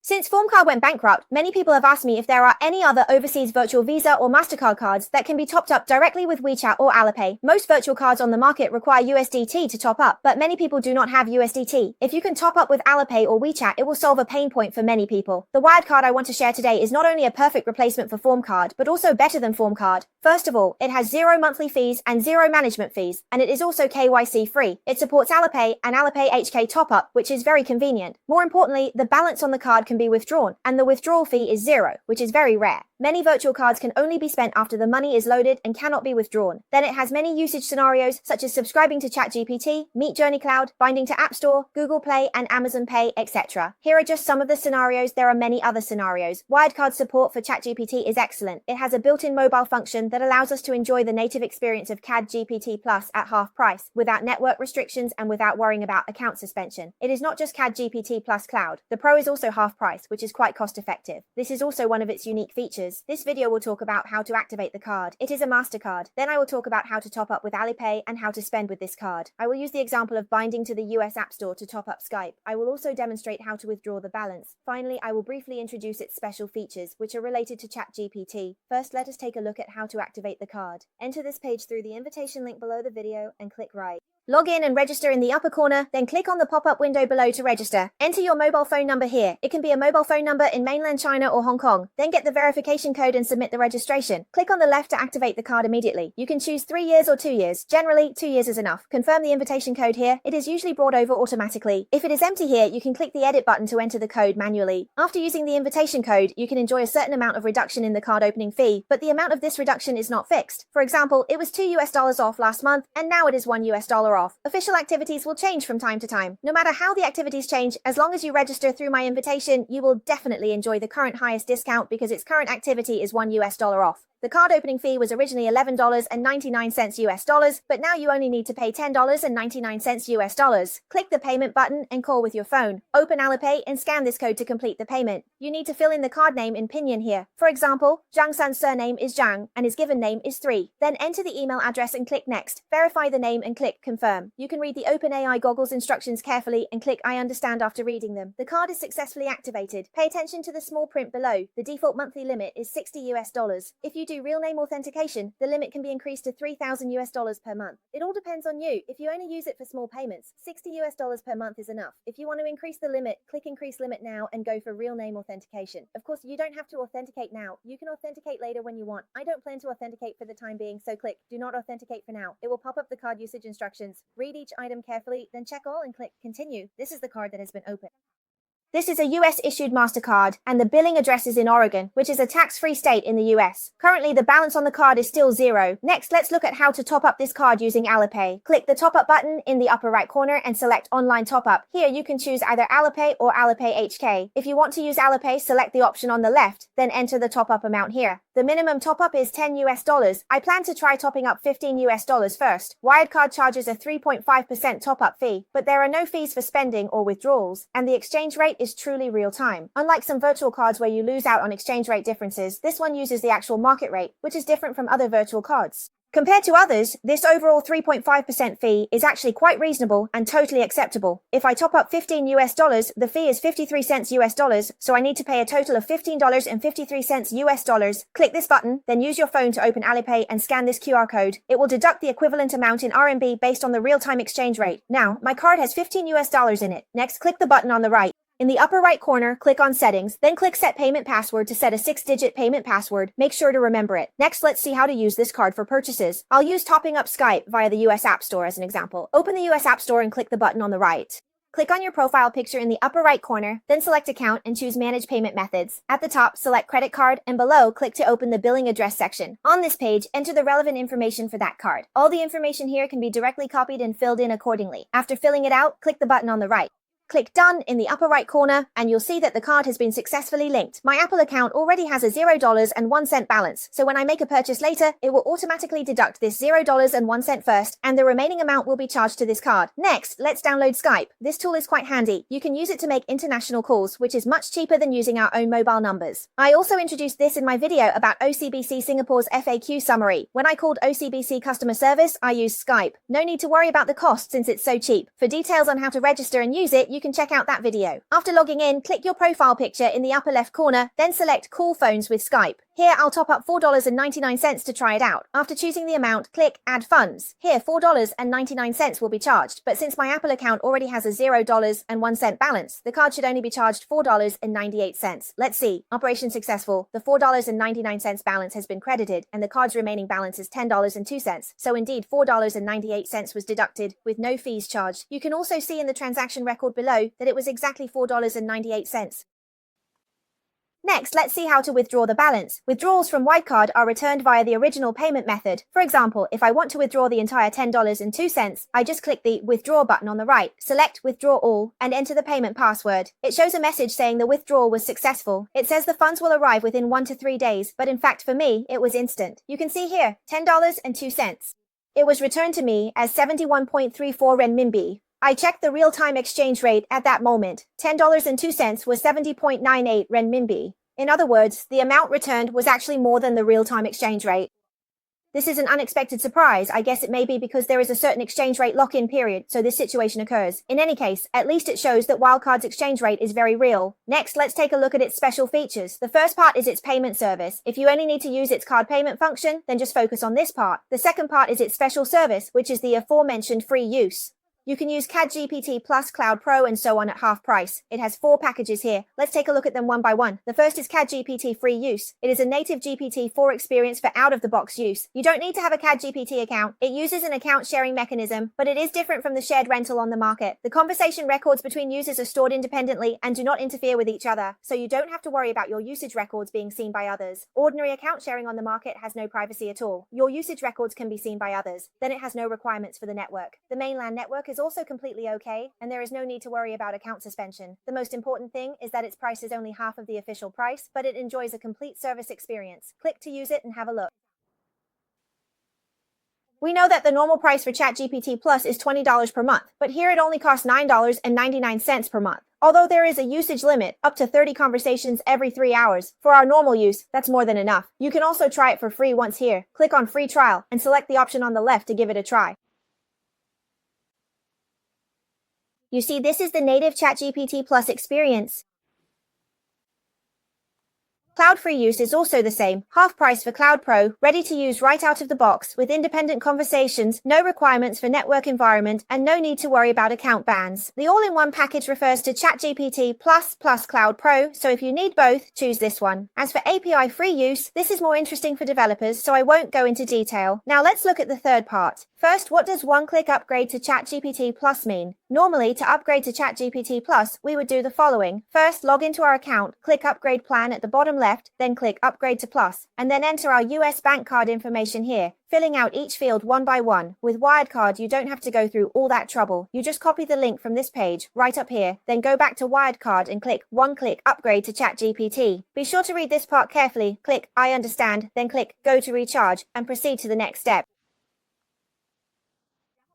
Since Formcard went bankrupt, many people have asked me if there are any other overseas virtual Visa or MasterCard cards that can be topped up directly with WeChat or Alipay. Most virtual cards on the market require USDT to top up, but many people do not have USDT. If you can top up with Alipay or WeChat, it will solve a pain point for many people. The wired card I want to share today is not only a perfect replacement for Formcard, but also better than Formcard. First of all, it has 0 monthly fees and 0 management fees, and it is also KYC free. It supports Alipay and Alipay HK top-up, which is very convenient. More importantly, the balance on the card can be withdrawn, and the withdrawal fee is 0, which is very rare. Many virtual cards can only be spent after the money is loaded and cannot be withdrawn. Then it has many usage scenarios such as subscribing to ChatGPT, Meet Journey Cloud, binding to App Store, Google Play and Amazon Pay, etc. Here are just some of the scenarios. There are many other scenarios. Wirecard support for ChatGPT is excellent. It has a built-in mobile function that allows us to enjoy the native experience of CAD GPT Plus at half price, without network restrictions and without worrying about account suspension. It is not just CAD GPT Plus Cloud. The Pro is also half price, which is quite cost effective. This is also one of its unique features. This video will talk about how to activate the card. It is a MasterCard. Then I will talk about how to top up with Alipay and how to spend with this card. I will use the example of binding to the US App Store to top up Skype. I will also demonstrate how to withdraw the balance. Finally, I will briefly introduce its special features, which are related to ChatGPT. First, let us take a look at how to activate the card. Enter this page through the invitation link below the video and click right. Log in and register in the upper corner, then click on the pop-up window below to register. Enter your mobile phone number here. It can be a mobile phone number in mainland China or Hong Kong. Then get the verification code and submit the registration. Click on the left to activate the card immediately. You can choose 3 years or 2 years. Generally, 2 years is enough. Confirm the invitation code here. It is usually brought over automatically. If it is empty here, you can click the edit button to enter the code manually. After using the invitation code, you can enjoy a certain amount of reduction in the card opening fee, but the amount of this reduction is not fixed. For example, it was $2 off last month, and now it is $1 off. Official activities will change from time to time. No matter how the activities change, as long as you register through my invitation, you will definitely enjoy the current highest discount because its current activity is $1 off. The card opening fee was originally $11.99 but now you only need to pay $10.99 Click the payment button and call with your phone. Open Alipay and scan this code to complete the payment. You need to fill in the card name in Pinyin here. For example, Zhang San's surname is Zhang and his given name is 3. Then enter the email address and click Next. Verify the name and click Confirm. You can read the OpenAI goggles instructions carefully and click I understand after reading them. The card is successfully activated. Pay attention to the small print below. The default monthly limit is $60. If you do real name authentication, the limit can be increased to $3,000 per month. It all depends on you. If you only use it for small payments, $60 per month is enough. If you want to increase the limit, click Increase Limit now and go for real name authentication. Of course, you don't have to authenticate now. You can authenticate later when you want. I don't plan to authenticate for the time being, so click Do Not Authenticate for now. It will pop up the card usage instructions. Read each item carefully, then check all and click Continue. This is the card that has been opened. This is a US-issued MasterCard, and the billing address is in Oregon, which is a tax-free state in the US. Currently, the balance on the card is still 0. Next, let's look at how to top up this card using Alipay. Click the top-up button in the upper right corner and select Online Top-Up. Here, you can choose either Alipay or Alipay HK. If you want to use Alipay, select the option on the left, then enter the top-up amount here. The minimum top-up is $10. I plan to try topping up $15 first. Wirecard charges a 3.5% top-up fee, but there are no fees for spending or withdrawals, and the exchange rate is truly real-time. Unlike some virtual cards where you lose out on exchange rate differences, this one uses the actual market rate, which is different from other virtual cards. Compared to others, this overall 3.5% fee is actually quite reasonable and totally acceptable. If I top up $15, the fee is 53 cents US, so I need to pay a total of $15.53 US. Click this button, then use your phone to open Alipay and scan this QR code. It will deduct the equivalent amount in RMB based on the real-time exchange rate. Now, my card has $15 in it. Next, click the button on the right. In the upper right corner, click on Settings, then click Set Payment Password to set a 6-digit payment password. Make sure to remember it. Next, let's see how to use this card for purchases. I'll use topping up Skype via the US App Store as an example. Open the US App Store and click the button on the right. Click on your profile picture in the upper right corner, then select Account and choose Manage Payment Methods. At the top, select Credit Card, and below, click to open the Billing Address section. On this page, enter the relevant information for that card. All the information here can be directly copied and filled in accordingly. After filling it out, click the button on the right. Click Done in the upper right corner and you'll see that the card has been successfully linked. My Apple account already has a $0.01 balance, so when I make a purchase later, it will automatically deduct this $0.01 first and the remaining amount will be charged to this card. Next, let's download Skype. This tool is quite handy. You can use it to make international calls, which is much cheaper than using our own mobile numbers. I also introduced this in my video about OCBC Singapore's FAQ summary. When I called OCBC customer service, I used Skype. No need to worry about the cost since it's so cheap. For details on how to register and use it, you can check out that video. After logging in, click your profile picture in the upper left corner, then select Call Phones with Skype. Here, I'll top up $4.99 to try it out. After choosing the amount, click Add Funds. Here, $4.99 will be charged, but since my Apple account already has a $0.01 balance, the card should only be charged $4.98. Let's see. Operation successful. The $4.99 balance has been credited, and the card's remaining balance is $10.02. So indeed, $4.98 was deducted with no fees charged. You can also see in the transaction record below that it was exactly $4.98. Next, let's see how to withdraw the balance. Withdrawals from Wirecard are returned via the original payment method. For example, if I want to withdraw the entire $10.02, I just click the Withdraw button on the right, select Withdraw All, and enter the payment password. It shows a message saying the withdrawal was successful. It says the funds will arrive within 1 to 3 days, but in fact for me, it was instant. You can see here, $10.02. It was returned to me as 71.34 renminbi. I checked the real-time exchange rate at that moment. $10.02 was 70.98 renminbi. In other words, the amount returned was actually more than the real-time exchange rate. This is an unexpected surprise. I guess it may be because there is a certain exchange rate lock-in period, so this situation occurs. In any case, at least it shows that Wirecard's exchange rate is very real. Next, let's take a look at its special features. The first part is its payment service. If you only need to use its card payment function, then just focus on this part. The second part is its special service, which is the aforementioned free use. You can use ChatGPT Plus, Cloud Pro, and so on at half price. It has 4 packages here. Let's take a look at them one by one. The first is ChatGPT Free Use. It is a native GPT-4 experience for out-of-the-box use. You don't need to have a ChatGPT account. It uses an account sharing mechanism, but it is different from the shared rental on the market. The conversation records between users are stored independently and do not interfere with each other, so you don't have to worry about your usage records being seen by others. Ordinary account sharing on the market has no privacy at all. Your usage records can be seen by others. Then it has no requirements for the network. The mainland network is also completely okay, and there is no need to worry about account suspension. The most important thing is that its price is only half of the official price, but it enjoys a complete service experience. Click to use it and have a look. We know that the normal price for ChatGPT Plus is $20 per month, but here it only costs $9.99 per month. Although there is a usage limit, up to 30 conversations every 3 hours. For our normal use, that's more than enough. You can also try it for free once here. Click on Free Trial and select the option on the left to give it a try. You see, this is the native ChatGPT Plus experience. Cloud Free Use is also the same, half price for Cloud Pro, ready to use right out of the box, with independent conversations, no requirements for network environment, and no need to worry about account bans. The all-in-one package refers to ChatGPT Plus Cloud Pro, so if you need both, choose this one. As for API Free Use, this is more interesting for developers, so I won't go into detail. Now let's look at the third part. First, what does one-click upgrade to ChatGPT Plus mean? Normally, to upgrade to ChatGPT Plus, we would do the following. First, log into our account, click Upgrade Plan at the bottom left, then click Upgrade to Plus, and then enter our US bank card information here, filling out each field one by one. With Wirecard, you don't have to go through all that trouble. You just copy the link from this page, right up here, then go back to Wirecard and click One-Click Upgrade to ChatGPT. Be sure to read this part carefully, click I understand, then click Go to Recharge, and proceed to the next step.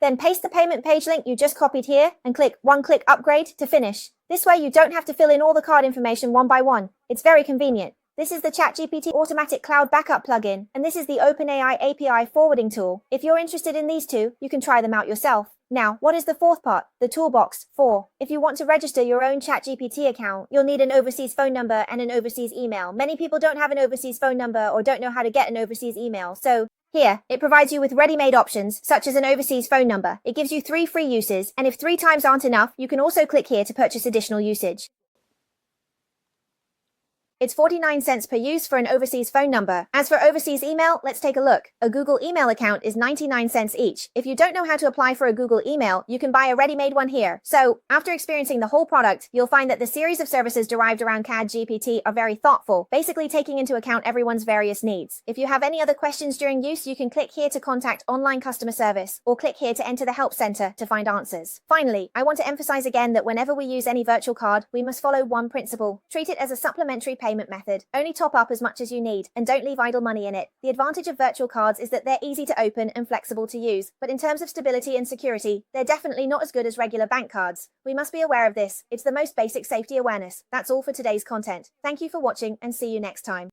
Then paste the payment page link you just copied here and click One-Click Upgrade to finish. This way you don't have to fill in all the card information one by one. It's very convenient. This is the ChatGPT Automatic Cloud Backup plugin, and this is the OpenAI API forwarding tool. If you're interested in these two, you can try them out yourself. Now, what is the fourth part? The toolbox 4. If you want to register your own ChatGPT account, you'll need an overseas phone number and an overseas email. Many people don't have an overseas phone number or don't know how to get an overseas email, so here, it provides you with ready-made options, such as an overseas phone number. It gives you 3 free uses, and if 3 times aren't enough, you can also click here to purchase additional usage. It's 49 cents per use for an overseas phone number. As for overseas email, let's take a look. A Google email account is 99 cents each. If you don't know how to apply for a Google email, you can buy a ready-made one here. So, after experiencing the whole product, you'll find that the series of services derived around ChatGPT are very thoughtful, basically taking into account everyone's various needs. If you have any other questions during use, you can click here to contact online customer service, or click here to enter the help center to find answers. Finally, I want to emphasize again that whenever we use any virtual card, we must follow one principle. Treat it as a supplementary payment method. Only top up as much as you need, and don't leave idle money in it. The advantage of virtual cards is that they're easy to open and flexible to use, but in terms of stability and security, they're definitely not as good as regular bank cards. We must be aware of this. It's the most basic safety awareness. That's all for today's content. Thank you for watching, and see you next time.